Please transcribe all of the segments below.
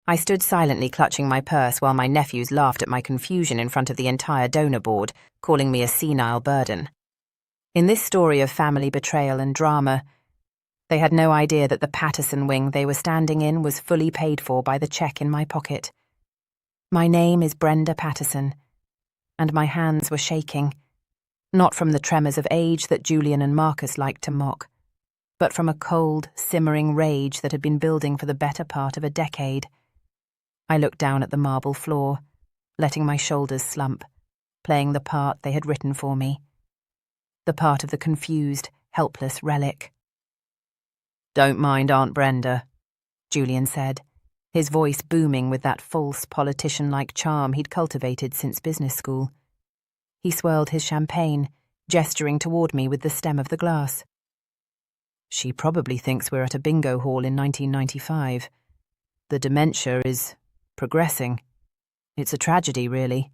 I stood silently clutching my purse while my nephews laughed at my confusion in front of the entire donor board, calling me a senile burden. In this story of family betrayal and drama, they had no idea that the Patterson wing they were standing in was fully paid for by the check in my pocket. My name is Brenda Patterson, and my hands were shaking, not from the tremors of age that Julian and Marcus liked to mock, but from a cold, simmering rage that had been building for the better part of a decade. I looked down at the marble floor, letting my shoulders slump, playing the part they had written for me. The part of the confused, helpless relic. "Don't mind Aunt Brenda," Julian said, his voice booming with that false politician-like charm he'd cultivated since business school. He swirled his champagne, gesturing toward me with the stem of the glass. "She probably thinks we're at a bingo hall in 1995. The dementia is progressing. It's a tragedy, really."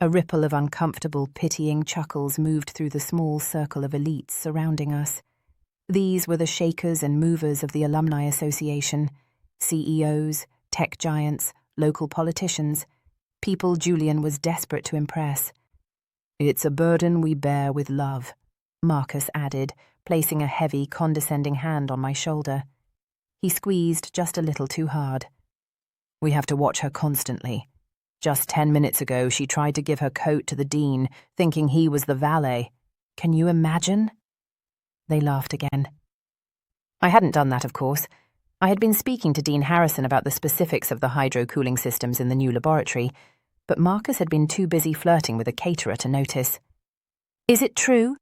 A ripple of uncomfortable, pitying chuckles moved through the small circle of elites surrounding us. These were the shakers and movers of the Alumni Association, CEOs, tech giants, local politicians, people Julian was desperate to impress. "It's a burden we bear with love," Marcus added, placing a heavy, condescending hand on my shoulder. He squeezed just a little too hard. "We have to watch her constantly. Just 10 minutes ago, she tried to give her coat to the dean, thinking he was the valet. Can you imagine?" They laughed again. I hadn't done that, of course. I had been speaking to Dean Harrison about the specifics of the hydro-cooling systems in the new laboratory, but Marcus had been too busy flirting with a caterer to notice. "Is it true?"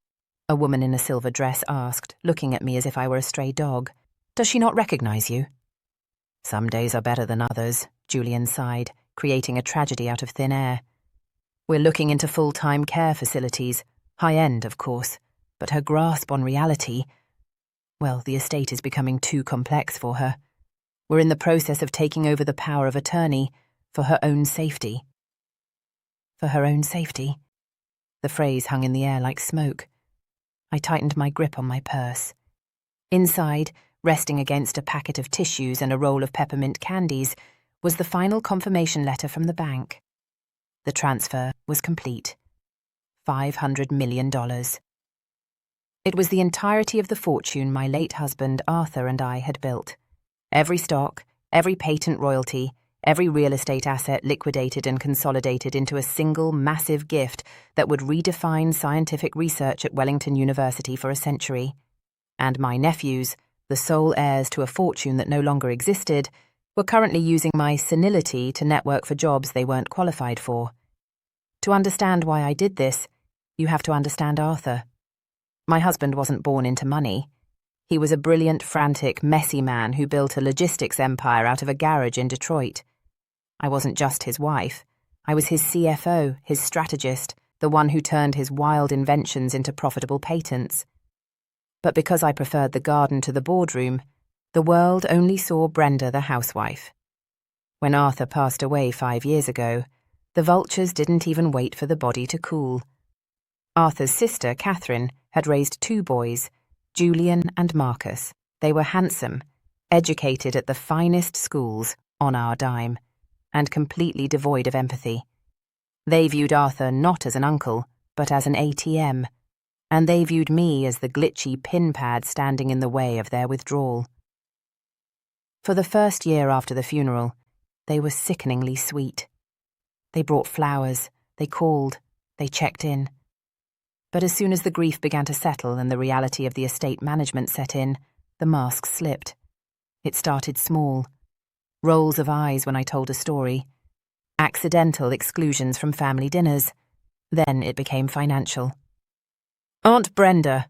a woman in a silver dress asked, looking at me as if I were a stray dog. "Does she not recognize you?" "Some days are better than others," Julian sighed, creating a tragedy out of thin air. "We're looking into full-time care facilities, high-end, of course, but her grasp on reality, well, the estate is becoming too complex for her. We're in the process of taking over the power of attorney for her own safety." For her own safety? The phrase hung in the air like smoke. I tightened my grip on my purse. Inside, resting against a packet of tissues and a roll of peppermint candies, was the final confirmation letter from the bank. The transfer was complete. $500 million. It was the entirety of the fortune my late husband Arthur and I had built. Every stock, every patent royalty, every real estate asset liquidated and consolidated into a single massive gift that would redefine scientific research at Wellington University for a century. And my nephews, the sole heirs to a fortune that no longer existed, were currently using my senility to network for jobs they weren't qualified for. To understand why I did this, you have to understand Arthur. My husband wasn't born into money. He was a brilliant, frantic, messy man who built a logistics empire out of a garage in Detroit. I wasn't just his wife. I was his CFO, his strategist, the one who turned his wild inventions into profitable patents. But because I preferred the garden to the boardroom, the world only saw Brenda the housewife. When Arthur passed away 5 years ago, the vultures didn't even wait for the body to cool. Arthur's sister, Catherine, had raised 2 boys, Julian and Marcus. They were handsome, educated at the finest schools, on our dime, and completely devoid of empathy. They viewed Arthur not as an uncle, but as an ATM, and they viewed me as the glitchy pin pad standing in the way of their withdrawal. For the first year after the funeral, they were sickeningly sweet. They brought flowers, they called, they checked in. But as soon as the grief began to settle and the reality of the estate management set in, the mask slipped. It started small. Rolls of eyes when I told a story. Accidental exclusions from family dinners. Then it became financial. "Aunt Brenda,"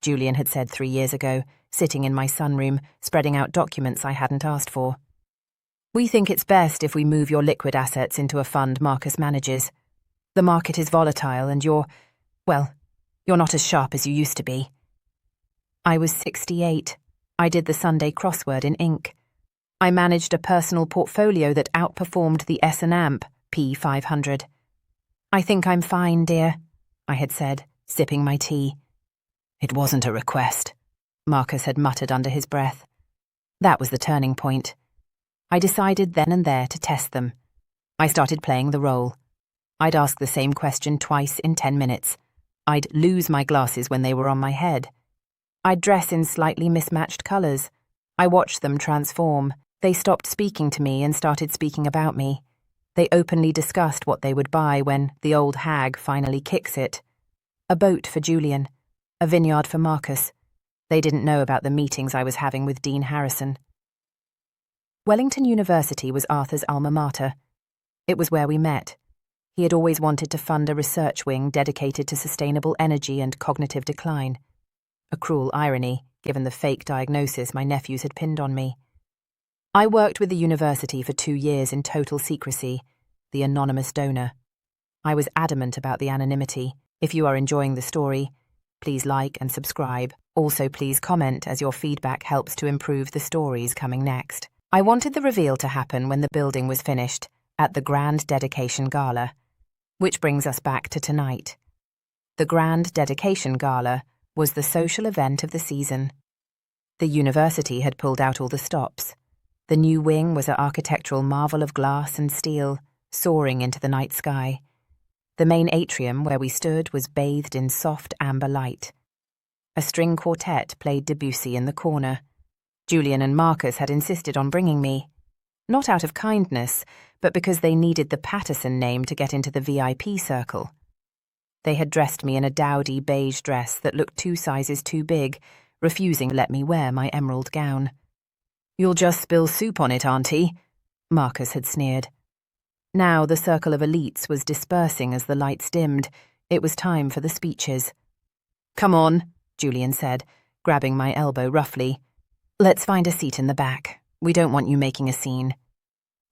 Julian had said 3 years ago, sitting in my sunroom, spreading out documents I hadn't asked for. "We think it's best if we move your liquid assets into a fund Marcus manages. The market is volatile and you're not as sharp as you used to be." I was 68. I did the Sunday crossword in ink. I managed a personal portfolio that outperformed the S&Amp P500. "I think I'm fine, dear," I had said, sipping my tea. "It wasn't a request," Marcus had muttered under his breath. That was the turning point. I decided then and there to test them. I started playing the role. I'd ask the same question twice in 10 minutes. I'd lose my glasses when they were on my head. I'd dress in slightly mismatched colours. I watched them transform. They stopped speaking to me and started speaking about me. They openly discussed what they would buy when the old hag finally kicks it. A boat for Julian. A vineyard for Marcus. They didn't know about the meetings I was having with Dean Harrison. Wellington University was Arthur's alma mater. It was where we met. He had always wanted to fund a research wing dedicated to sustainable energy and cognitive decline. A cruel irony, given the fake diagnosis my nephews had pinned on me. I worked with the university for 2 years in total secrecy, the anonymous donor. I was adamant about the anonymity. If you are enjoying the story, please like and subscribe. Also, please comment, as your feedback helps to improve the stories coming next. I wanted the reveal to happen when the building was finished, at the Grand Dedication Gala. Which brings us back to tonight. The Grand Dedication Gala was the social event of the season. The university had pulled out all the stops. The new wing was an architectural marvel of glass and steel, soaring into the night sky. The main atrium where we stood was bathed in soft amber light. A string quartet played Debussy in the corner. Julian and Marcus had insisted on bringing me. Not out of kindness, but because they needed the Patterson name to get into the VIP circle. They had dressed me in a dowdy beige dress that looked 2 sizes too big, refusing to let me wear my emerald gown. "You'll just spill soup on it, Auntie," Marcus had sneered. Now the circle of elites was dispersing as the lights dimmed. It was time for the speeches. "Come on," Julian said, grabbing my elbow roughly. "Let's find a seat in the back. We don't want you making a scene."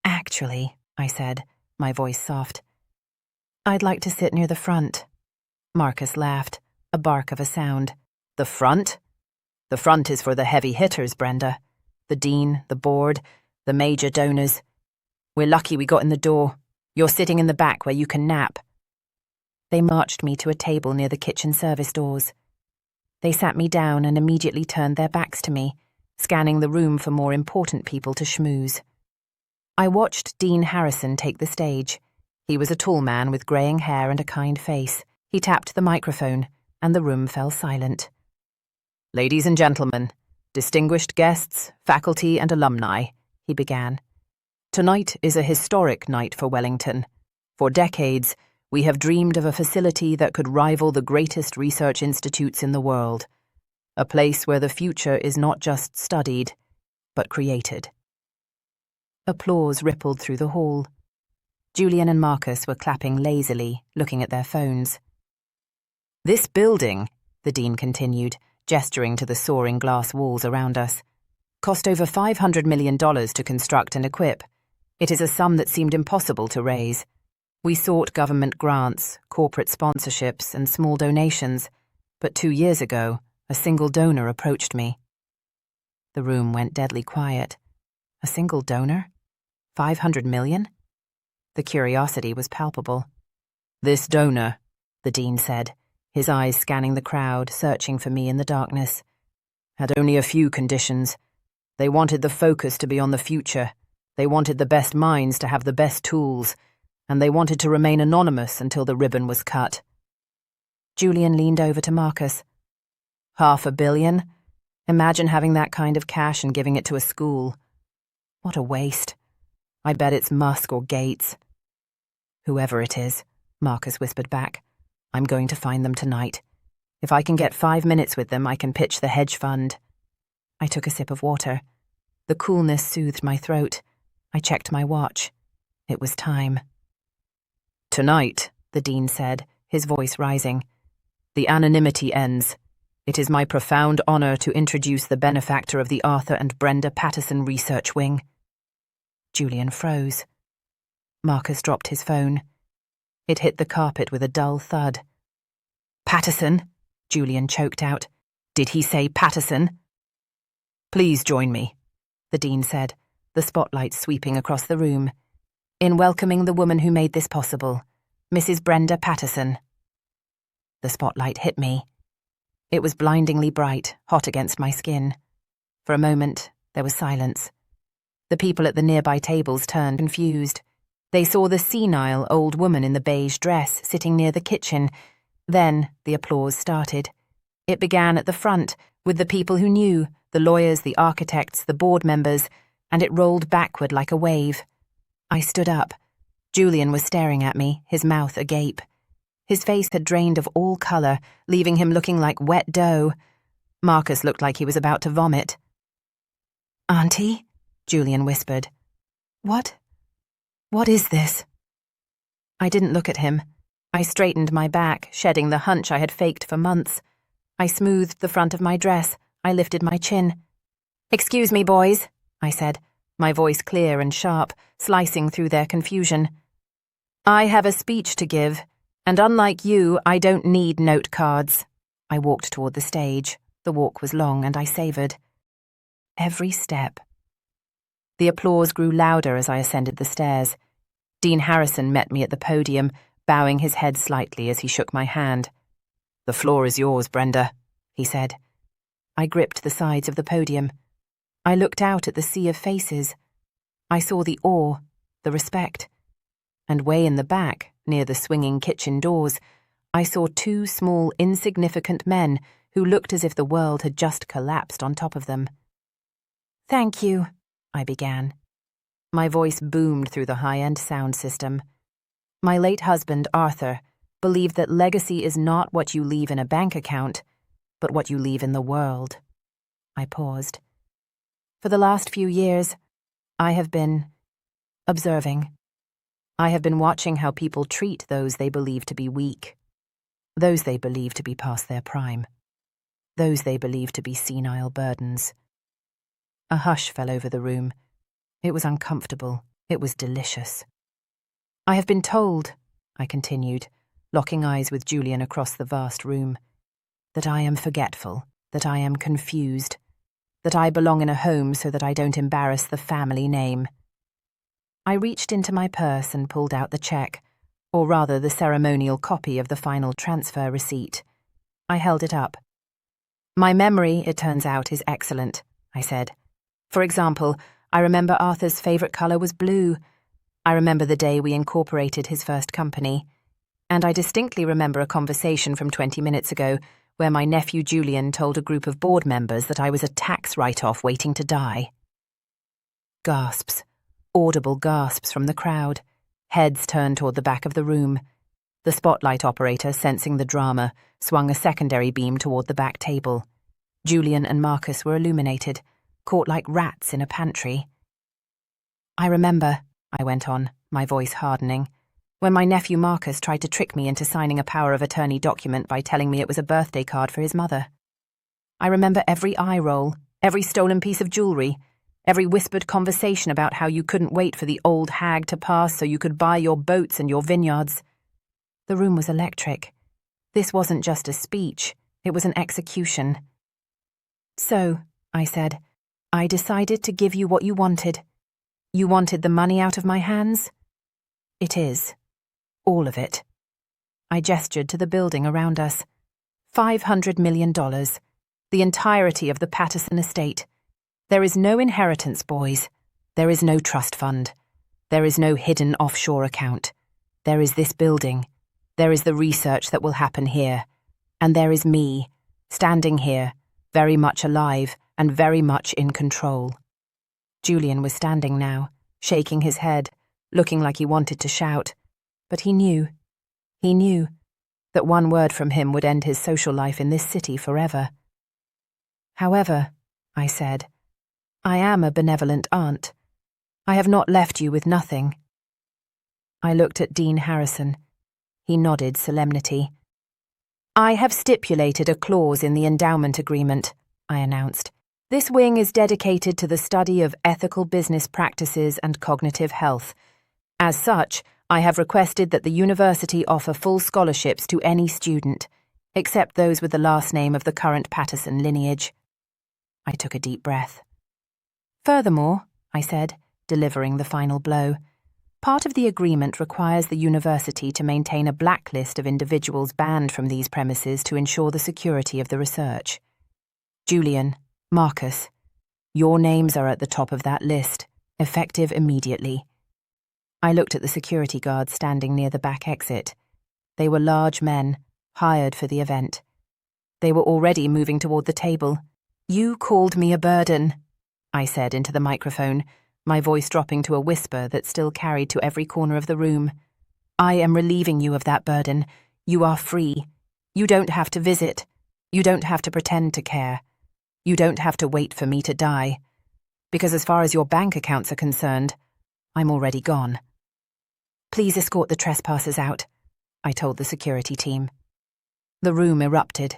"Actually," I said, my voice soft, "I'd like to sit near the front." Marcus laughed, a bark of a sound. "The front? The front is for the heavy hitters, Brenda. The dean, the board, the major donors. We're lucky we got in the door. You're sitting in the back where you can nap." They marched me to a table near the kitchen service doors. They sat me down and immediately turned their backs to me, scanning the room for more important people to schmooze. I watched Dean Harrison take the stage. He was a tall man with greying hair and a kind face. He tapped the microphone, and the room fell silent. "Ladies and gentlemen, distinguished guests, faculty and alumni," he began. "Tonight is a historic night for Wellington. For decades, we have dreamed of a facility that could rival the greatest research institutes in the world. A place where the future is not just studied, but created." Applause rippled through the hall. Julian and Marcus were clapping lazily, looking at their phones. "This building," the dean continued, gesturing to the soaring glass walls around us, "cost over $500 million to construct and equip. It is a sum that seemed impossible to raise. We sought government grants, corporate sponsorships, and small donations, but 2 years ago, a single donor approached me." The room went deadly quiet. A single donor? 500 million? The curiosity was palpable. "This donor," the dean said, his eyes scanning the crowd, searching for me in the darkness, "had only a few conditions. They wanted the focus to be on the future. They wanted the best minds to have the best tools, and they wanted to remain anonymous until the ribbon was cut." Julian leaned over to Marcus. $500 million? Imagine having that kind of cash and giving it to a school. What a waste. I bet it's Musk or Gates. "Whoever it is," Marcus whispered back, "I'm going to find them tonight. If I can get 5 minutes with them, I can pitch the hedge fund." I took a sip of water. The coolness soothed my throat. I checked my watch. It was time. "Tonight," the dean said, his voice rising, "the anonymity ends. It is my profound honor to introduce the benefactor of the Arthur and Brenda Patterson Research Wing." Julian froze. Marcus dropped his phone. It hit the carpet with a dull thud. "Patterson?" Julian choked out. "Did he say Patterson?" "Please join me," the dean said, the spotlight sweeping across the room, "in welcoming the woman who made this possible, Mrs. Brenda Patterson." The spotlight hit me. It was blindingly bright, hot against my skin. For a moment, there was silence. The people at the nearby tables turned confused. They saw the senile old woman in the beige dress sitting near the kitchen. Then the applause started. It began at the front, with the people who knew, the lawyers, the architects, the board members, and it rolled backward like a wave. I stood up. Julian was staring at me, his mouth agape. His face had drained of all colour, leaving him looking like wet dough. Marcus looked like he was about to vomit. "Auntie?" Julian whispered. What is this?" I didn't look at him. I straightened my back, shedding the hunch I had faked for months. I smoothed the front of my dress. I lifted my chin. "Excuse me, boys," I said, my voice clear and sharp, slicing through their confusion. "I have a speech to give, and unlike you, I don't need note cards." I walked toward the stage. The walk was long, and I savoured every step. The applause grew louder as I ascended the stairs. Dean Harrison met me at the podium, bowing his head slightly as he shook my hand. "The floor is yours, Brenda," he said. I gripped the sides of the podium. I looked out at the sea of faces. I saw the awe, the respect. And way in the back, near the swinging kitchen doors, I saw two small, insignificant men who looked as if the world had just collapsed on top of them. "Thank you," I began. My voice boomed through the high-end sound system. My late husband, Arthur, believed that legacy is not what you leave in a bank account, but what you leave in the world. I paused. For the last few years, I have been observing. I have been watching how people treat those they believe to be weak, those they believe to be past their prime, those they believe to be senile burdens. A hush fell over the room. It was uncomfortable. It was delicious. "I have been told," I continued, locking eyes with Julian across the vast room, "that I am forgetful, that I am confused, that I belong in a home so that I don't embarrass the family name." I reached into my purse and pulled out the check, or rather the ceremonial copy of the final transfer receipt. I held it up. "My memory, it turns out, is excellent," I said. "For example, I remember Arthur's favourite colour was blue. I remember the day we incorporated his first company. And I distinctly remember a conversation from 20 minutes ago where my nephew Julian told a group of board members that I was a tax write-off waiting to die." Gasps, audible gasps from the crowd. Heads turned toward the back of the room. The spotlight operator, sensing the drama, swung a secondary beam toward the back table. Julian and Marcus were illuminated, caught like rats in a pantry. "I remember," I went on, my voice hardening, "when my nephew Marcus tried to trick me into signing a power of attorney document by telling me it was a birthday card for his mother. I remember every eye roll, every stolen piece of jewellery, every whispered conversation about how you couldn't wait for the old hag to pass so you could buy your boats and your vineyards. The room was electric. This wasn't just a speech, it was an execution. So, I said, I decided to give you what you wanted. You wanted the money out of my hands? It is. All of it. I gestured to the building around us. $500 million. The entirety of the Patterson estate. There is no inheritance, boys. There is no trust fund. There is no hidden offshore account. There is this building. There is the research that will happen here. And there is me, standing here, very much alive and very much in control. Julian was standing now, shaking his head, looking like he wanted to shout. But he knew that one word from him would end his social life in this city forever. However, I said, I am a benevolent aunt. I have not left you with nothing. I looked at Dean Harrison. He nodded solemnity. I have stipulated a clause in the endowment agreement, I announced. This wing is dedicated to the study of ethical business practices and cognitive health. As such, I have requested that the university offer full scholarships to any student, except those with the last name of the current Patterson lineage. I took a deep breath. Furthermore, I said, delivering the final blow, part of the agreement requires the university to maintain a blacklist of individuals banned from these premises to ensure the security of the research. Julian, Marcus, your names are at the top of that list, Effective immediately. I looked at the security guards standing near the back exit. They were large men, hired for the event. They were already moving toward the table. "You called me a burden," I said into the microphone, my voice dropping to a whisper that still carried to every corner of the room. "I am relieving you of that burden. You are free. You don't have to visit. You don't have to pretend to care. You don't have to wait for me to die. Because as far as your bank accounts are concerned, I'm already gone. Please escort the trespassers out," I told the security team. The room erupted.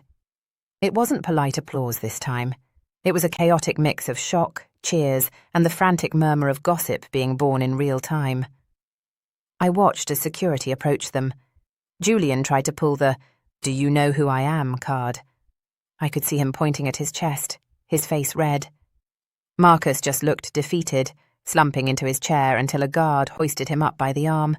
It wasn't polite applause this time. It was a chaotic mix of shock, cheers, and the frantic murmur of gossip being born in real time. I watched as security approached them. Julian tried to pull the "Do you know who I am" card. I could see him pointing at his chest, his face red. Marcus just looked defeated, slumping into his chair until a guard hoisted him up by the arm.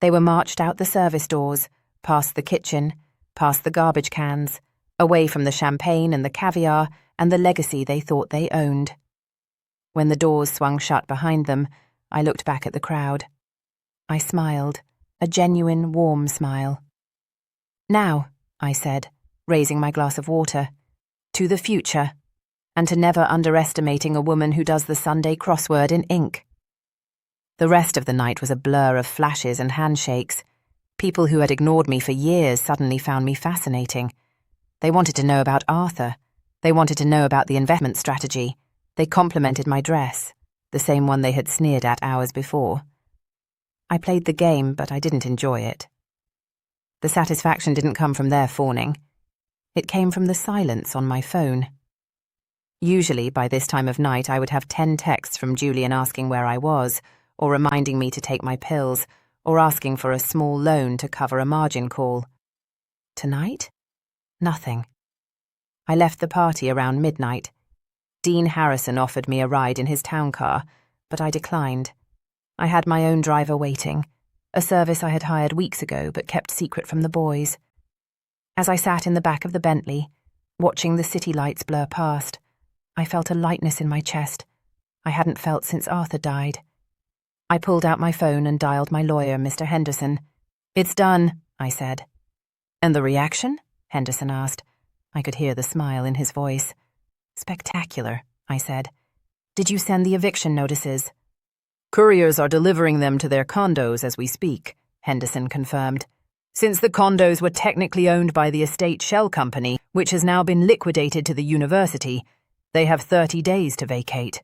They were marched out the service doors, past the kitchen, past the garbage cans, away from the champagne and the caviar and the legacy they thought they owned. When the doors swung shut behind them, I looked back at the crowd. I smiled, a genuine, warm smile. "Now," I said, raising my glass of water, "to the future, and to never underestimating a woman who does the Sunday crossword in ink." The rest of the night was a blur of flashes and handshakes. People who had ignored me for years suddenly found me fascinating. They wanted to know about Arthur. They wanted to know about the investment strategy. They complimented my dress, the same one they had sneered at hours before. I played the game, but I didn't enjoy it. The satisfaction didn't come from their fawning. It came from the silence on my phone. Usually, by this time of night, I would have 10 texts from Julian asking where I was, or reminding me to take my pills, or asking for a small loan to cover a margin call. Tonight? Nothing. I left the party around midnight. Dean Harrison offered me a ride in his town car, but I declined. I had my own driver waiting, a service I had hired weeks ago but kept secret from the boys. As I sat in the back of the Bentley, watching the city lights blur past, I felt a lightness in my chest I hadn't felt since Arthur died. I pulled out my phone and dialed my lawyer, Mr. Henderson. "It's done," I said. "And the reaction?" Henderson asked. I could hear the smile in his voice. "Spectacular," I said. "Did you send the eviction notices?" "Couriers are delivering them to their condos as we speak," Henderson confirmed. "Since the condos were technically owned by the estate shell company, which has now been liquidated to the university, they have 30 days to vacate."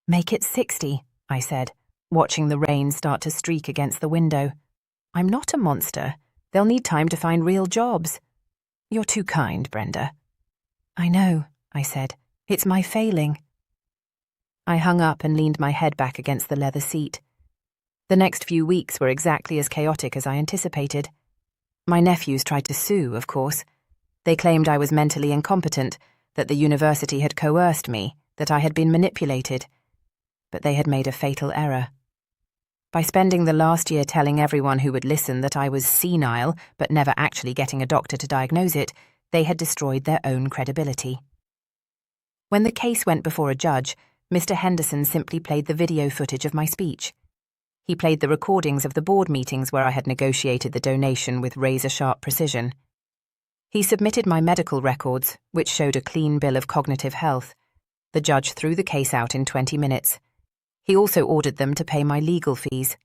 "Make it 60, I said, watching the rain start to streak against the window. "I'm not a monster. They'll need time to find real jobs." "You're too kind, Brenda." "I know," I said. "It's my failing." I hung up and leaned my head back against the leather seat. The next few weeks were exactly as chaotic as I anticipated. My nephews tried to sue, of course. They claimed I was mentally incompetent, that the university had coerced me, that I had been manipulated. But they had made a fatal error. By spending the last year telling everyone who would listen that I was senile, but never actually getting a doctor to diagnose it, they had destroyed their own credibility. When the case went before a judge, Mr. Henderson simply played the video footage of my speech. He played the recordings of the board meetings where I had negotiated the donation with razor-sharp precision. He submitted my medical records, which showed a clean bill of cognitive health. The judge threw the case out in 20 minutes. He also ordered them to pay my legal fees.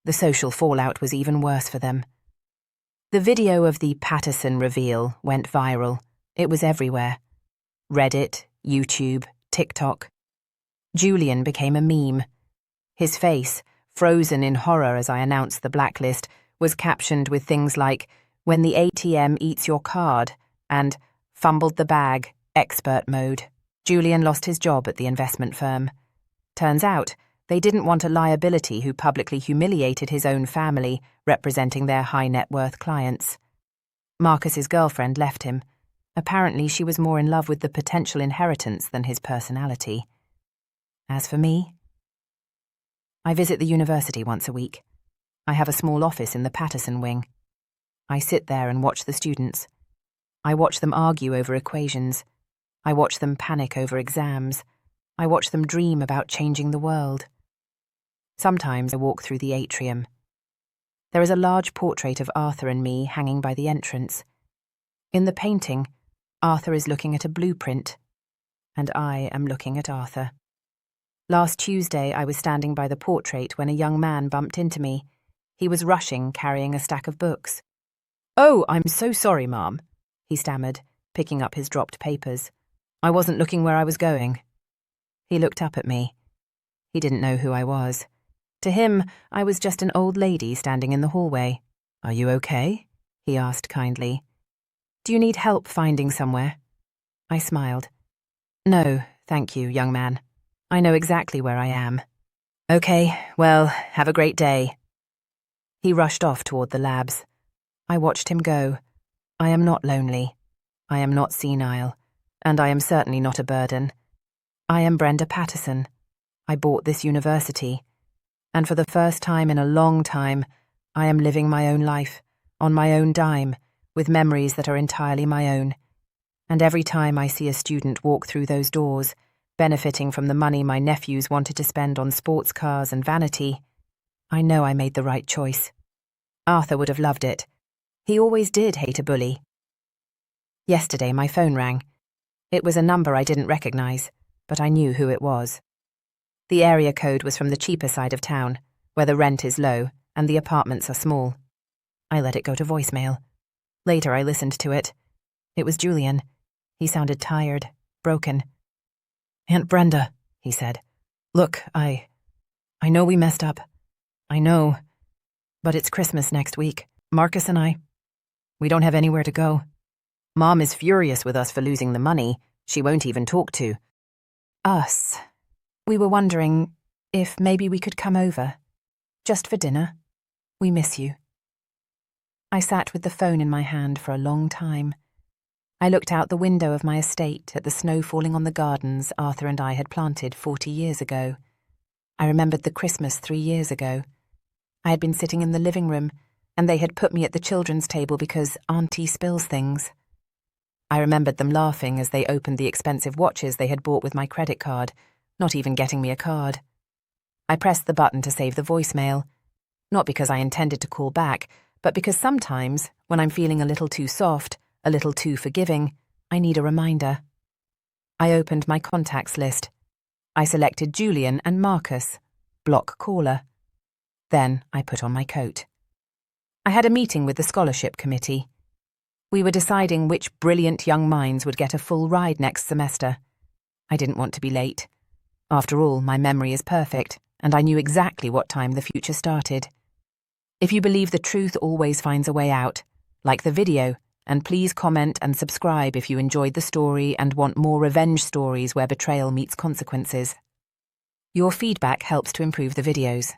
The social fallout was even worse for them. The video of the Patterson reveal went viral. It was everywhere. Reddit, YouTube, TikTok. Julian became a meme. His face, frozen in horror as I announced the blacklist, was captioned with things like, "When the ATM eats your card," and "Fumbled the bag, expert mode." Julian lost his job at the investment firm. Turns out, they didn't want a liability who publicly humiliated his own family, representing their high-net-worth clients. Marcus's girlfriend left him. Apparently, she was more in love with the potential inheritance than his personality. As for me, I visit the university once a week. I have a small office in the Patterson wing. I sit there and watch the students. I watch them argue over equations. I watch them panic over exams. I watch them dream about changing the world. Sometimes I walk through the atrium. There is a large portrait of Arthur and me hanging by the entrance. In the painting, Arthur is looking at a blueprint, and I am looking at Arthur. Last Tuesday, I was standing by the portrait when a young man bumped into me. He was rushing, carrying a stack of books. "Oh, I'm so sorry, Ma'am," he stammered, picking up his dropped papers. "I wasn't looking where I was going." He looked up at me. He didn't know who I was. To him, I was just an old lady standing in the hallway. "Are you okay?" he asked kindly. "Do you need help finding somewhere?" I smiled. "No, thank you, young man. I know exactly where I am." "Okay, well, have a great day." He rushed off toward the labs. I watched him go. I am not lonely. I am not senile. And I am certainly not a burden. I am Brenda Patterson. I bought this university. And for the first time in a long time, I am living my own life, on my own dime, with memories that are entirely my own. And every time I see a student walk through those doors, benefiting from the money my nephews wanted to spend on sports cars and vanity, I know I made the right choice. Arthur would have loved it. He always did hate a bully. Yesterday my phone rang. It was a number I didn't recognize, but I knew who it was. The area code was from the cheaper side of town, where the rent is low and the apartments are small. I let it go to voicemail. Later I listened to it. It was Julian. He sounded tired, broken. "Aunt Brenda," he said. "Look, I know we messed up. I know. But it's Christmas next week. Marcus and we don't have anywhere to go. Mom is furious with us for losing the money. She won't even talk to us. We were wondering if maybe we could come over. Just for dinner. We miss you." I sat with the phone in my hand for a long time. I looked out the window of my estate at the snow falling on the gardens Arthur and I had planted 40 years ago. I remembered the Christmas 3 years ago. I had been sitting in the living room, and they had put me at the children's table because Auntie spills things. I remembered them laughing as they opened the expensive watches they had bought with my credit card, not even getting me a card. I pressed the button to save the voicemail, not because I intended to call back, but because sometimes, when I'm feeling a little too soft, a little too forgiving, I need a reminder. I opened my contacts list. I selected Julian and Marcus, block caller. Then I put on my coat. I had a meeting with the scholarship committee. We were deciding which brilliant young minds would get a full ride next semester. I didn't want to be late. After all, my memory is perfect, and I knew exactly what time the future started. If you believe the truth always finds a way out, like the video, and please comment and subscribe if you enjoyed the story and want more revenge stories where betrayal meets consequences. Your feedback helps to improve the videos.